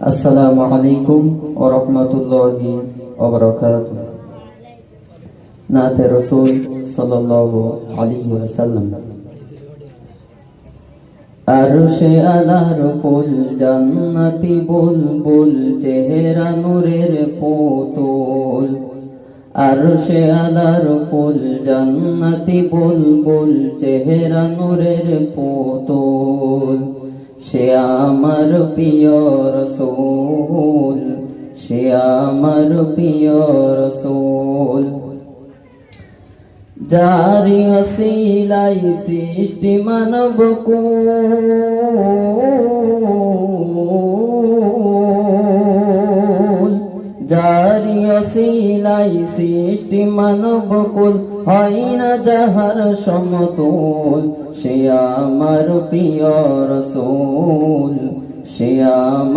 আসসালামু আলাইকুম ওয়া রাহমাতুল্লাহি ওয়া বারাকাতুহু। নাতে রাসূল সাল্লাল্লাহু আলাইহি ওয়াসাল্লাম। আরশে আলার ফুল জান্নাতি বুলবুল চেহারা নূরের পুতুল। আরশে আলার ফুল জান্নাতি বুলবুল চেহারা নূরের পুতুল। সে আমার প্রিয় রাসূল, সে আমার প্রিয় রাসূল। যারি ওসিলাই সৃষ্টি মানব কুল, যারি ওসিলাই সৃষ্টি মানব কুল, হয় না যাহার সমতুল। সে আমার প্রিয় রাসূল, সে আমার